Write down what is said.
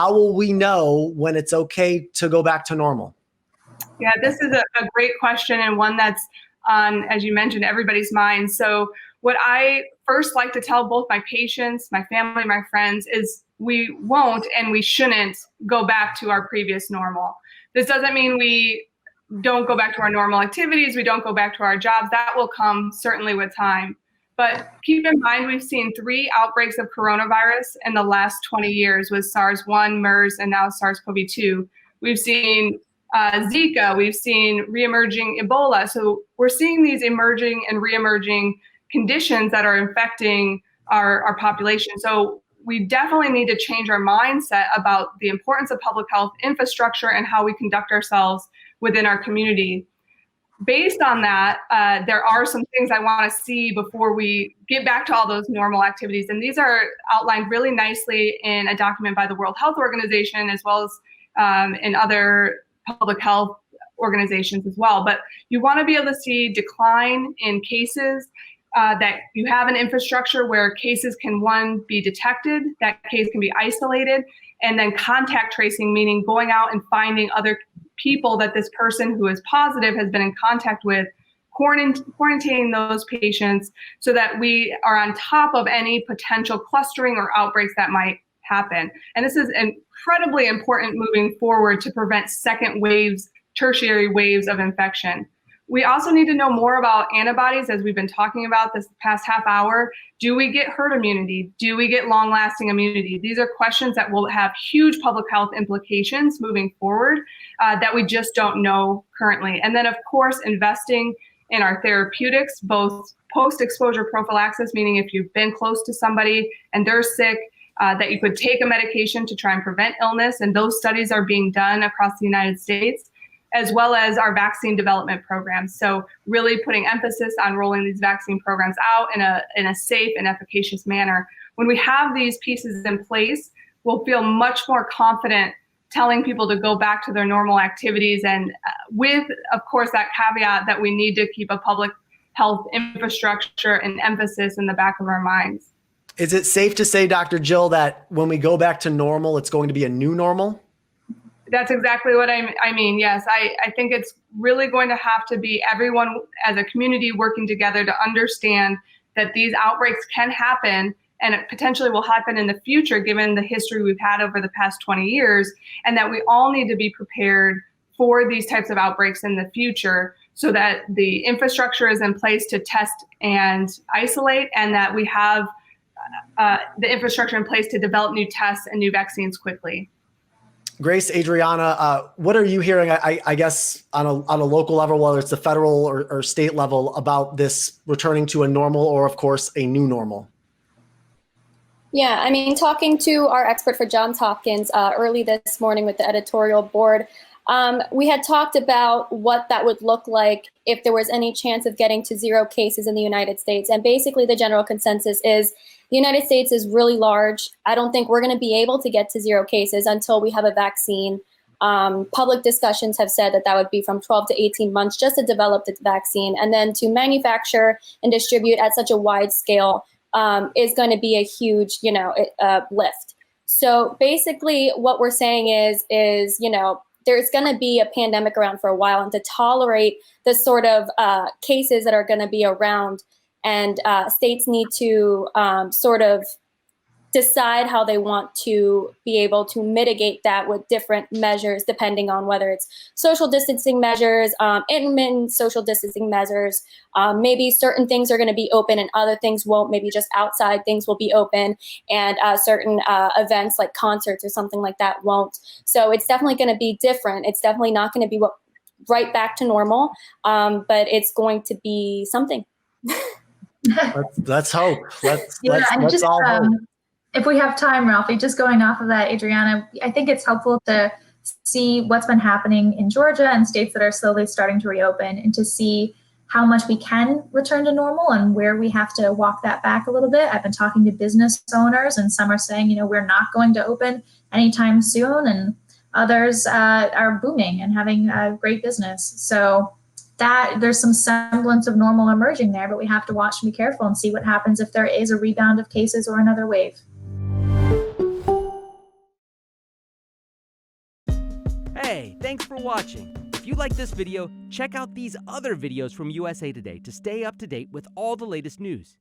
how will we know when it's okay to go back to normal? Yeah, this is a great question, and one that's on, as you mentioned, everybody's mind. So what I first like to tell both my patients, my family, my friends is we won't and we shouldn't go back to our previous normal. This doesn't mean we don't go back to our normal activities, we don't go back to our jobs. That will come certainly with time. But keep in mind, we've seen 3 outbreaks of coronavirus in the last 20 years with SARS-1, MERS, and now SARS-CoV-2. We've seen Zika, we've seen reemerging Ebola. So we're seeing these emerging and reemerging conditions that are infecting our population. So we definitely need to change our mindset about the importance of public health infrastructure and how we conduct ourselves within our community. Based on that, there are some things I want to see before we get back to all those normal activities. And these are outlined really nicely in a document by the World Health Organization, as well as in other public health organizations as well. But you want to be able to see decline in cases, that you have an infrastructure where cases can, one, be detected, that case can be isolated, and then contact tracing, meaning going out and finding other people that this person who is positive has been in contact with, quarantining those patients so that we are on top of any potential clustering or outbreaks that might happen. And this is incredibly important moving forward to prevent second waves, tertiary waves of infection. We also need to know more about antibodies, as we've been talking about this past half hour. Do we get herd immunity? Do we get long-lasting immunity? These are questions that will have huge public health implications moving forward that we just don't know currently. And then, of course, investing in our therapeutics, both post-exposure prophylaxis, meaning if you've been close to somebody and they're sick, that you could take a medication to try and prevent illness. And those studies are being done across the United States, as well as our vaccine development programs. So really putting emphasis on rolling these vaccine programs out in a safe and efficacious manner. When we have these pieces in place, we'll feel much more confident telling people to go back to their normal activities, and with, of course, that caveat that we need to keep a public health infrastructure and emphasis in the back of our minds. Is it safe to say, Dr. Jill, that when we go back to normal, it's going to be a new normal? That's exactly what I mean. Yes, I think it's really going to have to be everyone as a community working together to understand that these outbreaks can happen, and it potentially will happen in the future given the history we've had over the past 20 years, and that we all need to be prepared for these types of outbreaks in the future so that the infrastructure is in place to test and isolate, and that we have the infrastructure in place to develop new tests and new vaccines quickly. Grace, Adriana, what are you hearing, I guess, on a local level, whether it's the federal or state level, about this returning to a normal or, of course, a new normal? Yeah, I mean, talking to our expert for Johns Hopkins early this morning with the editorial board, we had talked about what that would look like if there was any chance of getting to 0 cases in the United States. And basically the general consensus is the United States is really large. I don't think we're going to be able to get to 0 cases until we have a vaccine. Public discussions have said that that would be from 12 to 18 months just to develop the vaccine. And then to manufacture and distribute at such a wide scale is going to be a huge, lift. So basically what we're saying is, there's going to be a pandemic around for a while, and to tolerate the sort of cases that are going to be around, and states need to sort of decide how they want to be able to mitigate that with different measures, depending on whether it's social distancing measures, intermittent social distancing measures. Maybe certain things are going to be open and other things won't. Maybe just outside things will be open, and certain events like concerts or something like that won't. So it's definitely going to be different. It's definitely not going to be right back to normal, but it's going to be something. Let's hope. Let's all hope. If we have time, Ralphie, just going off of that, Adriana, I think it's helpful to see what's been happening in Georgia and states that are slowly starting to reopen, and to see how much we can return to normal and where we have to walk that back a little bit. I've been talking to business owners, and some are saying, we're not going to open anytime soon, and others are booming and having a great business. So that there's some semblance of normal emerging there, but we have to watch and be careful and see what happens if there is a rebound of cases or another wave. Hey, thanks for watching. If you like this video, check out these other videos from USA Today to stay up to date with all the latest news.